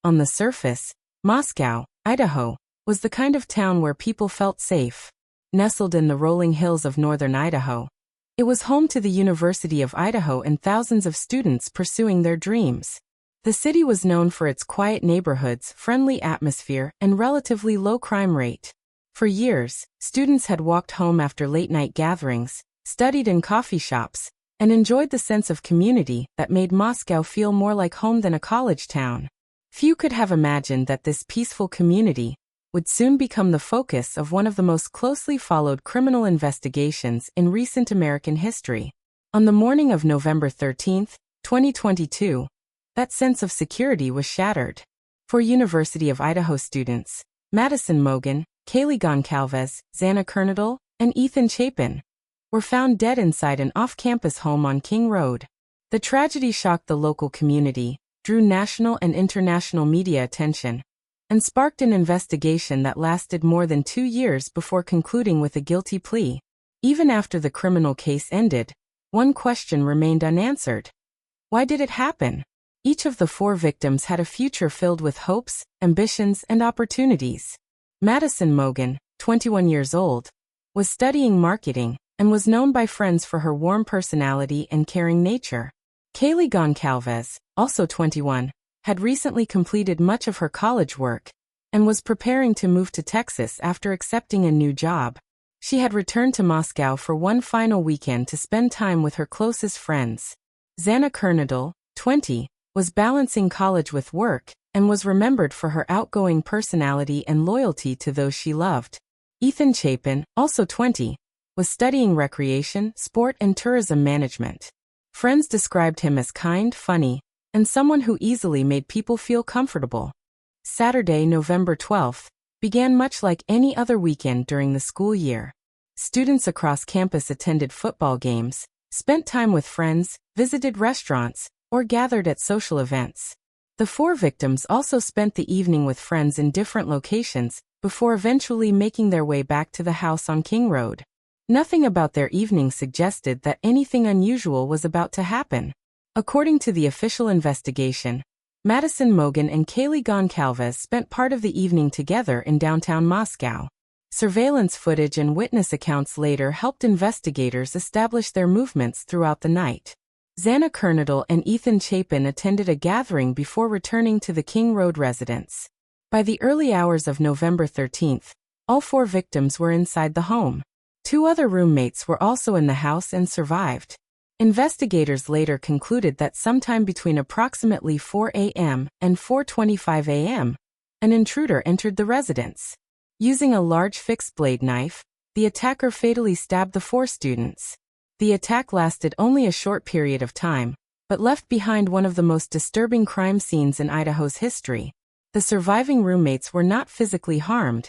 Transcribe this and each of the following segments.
On the surface, Moscow, Idaho, was the kind of town where people felt safe. Nestled in the rolling hills of northern Idaho, it was home to the University of Idaho and thousands of students pursuing their dreams. The city was known for its quiet neighborhoods, friendly atmosphere, and relatively low crime rate. For years, students had walked home after late-night gatherings, studied in coffee shops, and enjoyed the sense of community that made Moscow feel more like home than a college town. Few could have imagined that this peaceful community would soon become the focus of one of the most closely followed criminal investigations in recent American history. On the morning of November 13, 2022, that sense of security was shattered. For University of Idaho students, Madison Mogen, Kaylee Goncalves, Xana Kernodle, and Ethan Chapin were found dead inside an off-campus home on King Road. The tragedy shocked the local community, drew national and international media attention, and sparked an investigation that lasted more than 2 years before concluding with a guilty plea. Even after the criminal case ended, one question remained unanswered. Why did it happen? Each of the 4 victims had a future filled with hopes, ambitions, and opportunities. Madison Mogen, 21 years old, was studying marketing and was known by friends for her warm personality and caring nature. Kaylee Goncalves, also 21, had recently completed much of her college work and was preparing to move to Texas after accepting a new job. She had returned to Moscow for one final weekend to spend time with her closest friends. Xana Kernodle, 20, was balancing college with work and was remembered for her outgoing personality and loyalty to those she loved. Ethan Chapin, also 20, was studying recreation, sport, and tourism management. Friends described him as kind, funny, and someone who easily made people feel comfortable. Saturday, November 12th, began much like any other weekend during the school year. Students across campus attended football games, spent time with friends, visited restaurants, or gathered at social events. The 4 victims also spent the evening with friends in different locations before eventually making their way back to the house on King Road. Nothing about their evening suggested that anything unusual was about to happen. According to the official investigation, Madison Mogen and Kaylee Goncalves spent part of the evening together in downtown Moscow. Surveillance footage and witness accounts later helped investigators establish their movements throughout the night. Xana Kernodle and Ethan Chapin attended a gathering before returning to the King Road residence. By the early hours of November 13th, all 4 victims were inside the home. 2 other roommates were also in the house and survived. Investigators later concluded that sometime between approximately 4 a.m. and 4:25 a.m., an intruder entered the residence. Using a large fixed-blade knife, the attacker fatally stabbed the 4 students. The attack lasted only a short period of time, but left behind one of the most disturbing crime scenes in Idaho's history. The surviving roommates were not physically harmed,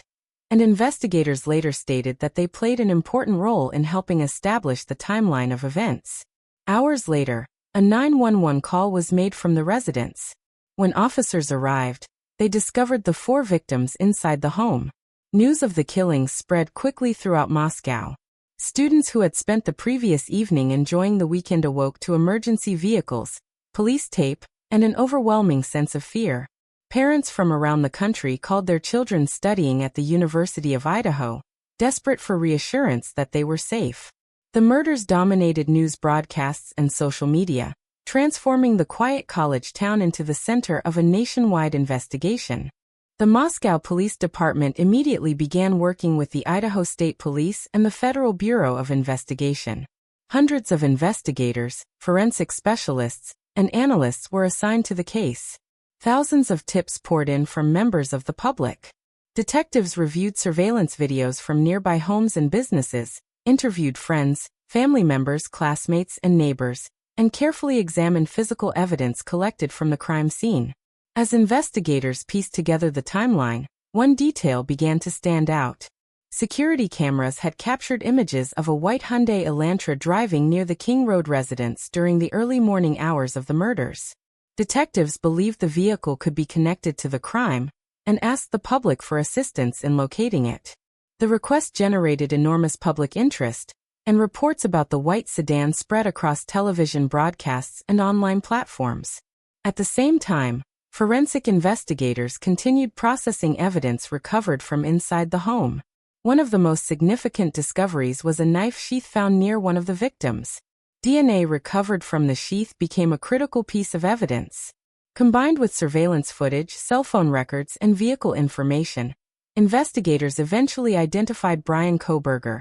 and investigators later stated that they played an important role in helping establish the timeline of events. Hours later, a 911 call was made from the residence. When officers arrived, they discovered the 4 victims inside the home. News of the killings spread quickly throughout Moscow. Students who had spent the previous evening enjoying the weekend awoke to emergency vehicles, police tape, and an overwhelming sense of fear. Parents from around the country called their children studying at the University of Idaho, desperate for reassurance that they were safe. The murders dominated news broadcasts and social media, transforming the quiet college town into the center of a nationwide investigation. The Moscow Police Department immediately began working with the Idaho State Police and the Federal Bureau of Investigation. Hundreds of investigators, forensic specialists, and analysts were assigned to the case. Thousands of tips poured in from members of the public. Detectives reviewed surveillance videos from nearby homes and businesses, interviewed friends, family members, classmates, and neighbors, and carefully examined physical evidence collected from the crime scene. As investigators pieced together the timeline, one detail began to stand out. Security cameras had captured images of a white Hyundai Elantra driving near the King Road residence during the early morning hours of the murders. Detectives believed the vehicle could be connected to the crime and asked the public for assistance in locating it. The request generated enormous public interest, and reports about the white sedan spread across television broadcasts and online platforms. At the same time, forensic investigators continued processing evidence recovered from inside the home. One of the most significant discoveries was a knife sheath found near one of the victims. DNA recovered from the sheath became a critical piece of evidence. Combined with surveillance footage, cell phone records, and vehicle information, investigators eventually identified Bryan Kohberger,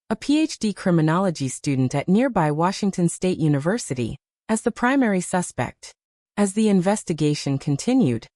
a PhD criminology student at nearby Washington State University, as the primary suspect. As the investigation continued,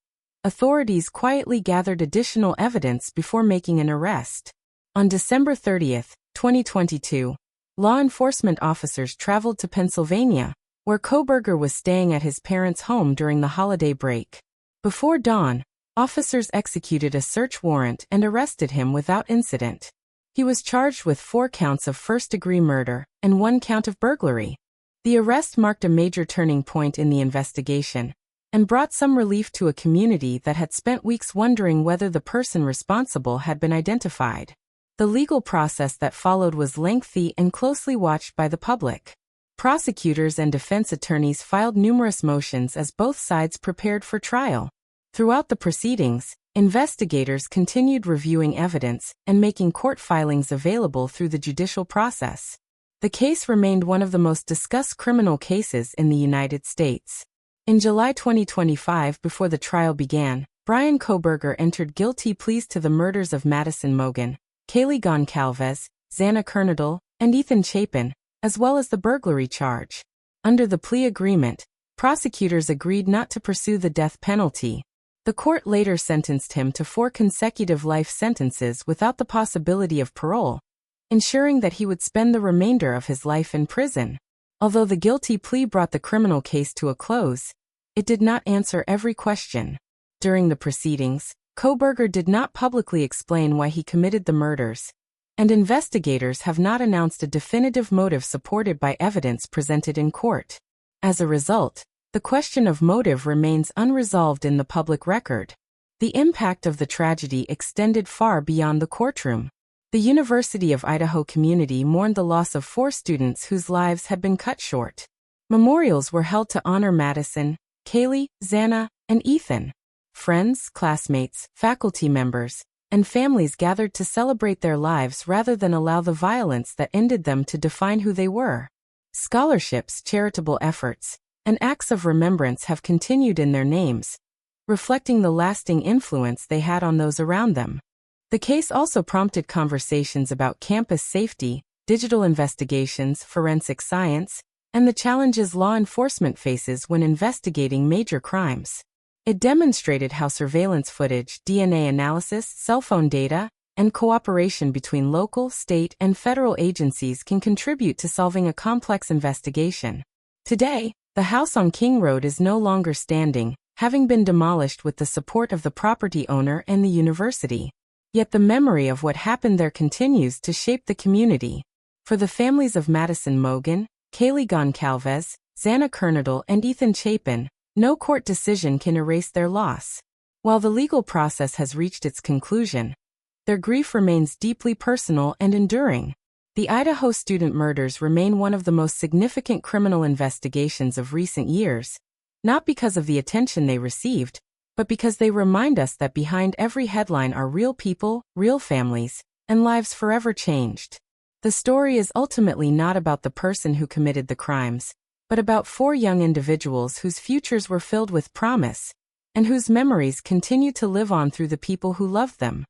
authorities quietly gathered additional evidence before making an arrest. On December 30, 2022, law enforcement officers traveled to Pennsylvania, where Kohberger was staying at his parents' home during the holiday break. Before dawn, officers executed a search warrant and arrested him without incident. He was charged with 4 counts of first-degree murder and 1 count of burglary. The arrest marked a major turning point in the investigation and brought some relief to a community that had spent weeks wondering whether the person responsible had been identified. The legal process that followed was lengthy and closely watched by the public. Prosecutors and defense attorneys filed numerous motions as both sides prepared for trial. Throughout the proceedings, investigators continued reviewing evidence and making court filings available through the judicial process. The case remained one of the most discussed criminal cases in the United States. In July 2025, before the trial began, Bryan Kohberger entered guilty pleas to the murders of Madison Mogen, Kaylee Goncalves, Xana Kernodle, and Ethan Chapin, as well as the burglary charge. Under the plea agreement, prosecutors agreed not to pursue the death penalty. The court later sentenced him to 4 consecutive life sentences without the possibility of parole, ensuring that he would spend the remainder of his life in prison. Although the guilty plea brought the criminal case to a close, it did not answer every question. During the proceedings, Kohberger did not publicly explain why he committed the murders, and investigators have not announced a definitive motive supported by evidence presented in court. As a result, the question of motive remains unresolved in the public record. The impact of the tragedy extended far beyond the courtroom. The University of Idaho community mourned the loss of 4 students whose lives had been cut short. Memorials were held to honor Madison, Kaylee, Xana, and Ethan. Friends, classmates, faculty members, and families gathered to celebrate their lives rather than allow the violence that ended them to define who they were. Scholarships, charitable efforts, and acts of remembrance have continued in their names, reflecting the lasting influence they had on those around them. The case also prompted conversations about campus safety, digital investigations, forensic science, and the challenges law enforcement faces when investigating major crimes. It demonstrated how surveillance footage, DNA analysis, cell phone data, and cooperation between local, state, and federal agencies can contribute to solving a complex investigation. Today, the house on King Road is no longer standing, having been demolished with the support of the property owner and the university. Yet the memory of what happened there continues to shape the community. For the families of Madison Mogen, Kaylee Goncalves, Xana Kernodle, and Ethan Chapin, no court decision can erase their loss. While the legal process has reached its conclusion, their grief remains deeply personal and enduring. The Idaho student murders remain one of the most significant criminal investigations of recent years, not because of the attention they received, but because they remind us that behind every headline are real people, real families, and lives forever changed. The story is ultimately not about the person who committed the crimes, but about 4 young individuals whose futures were filled with promise, and whose memories continue to live on through the people who loved them.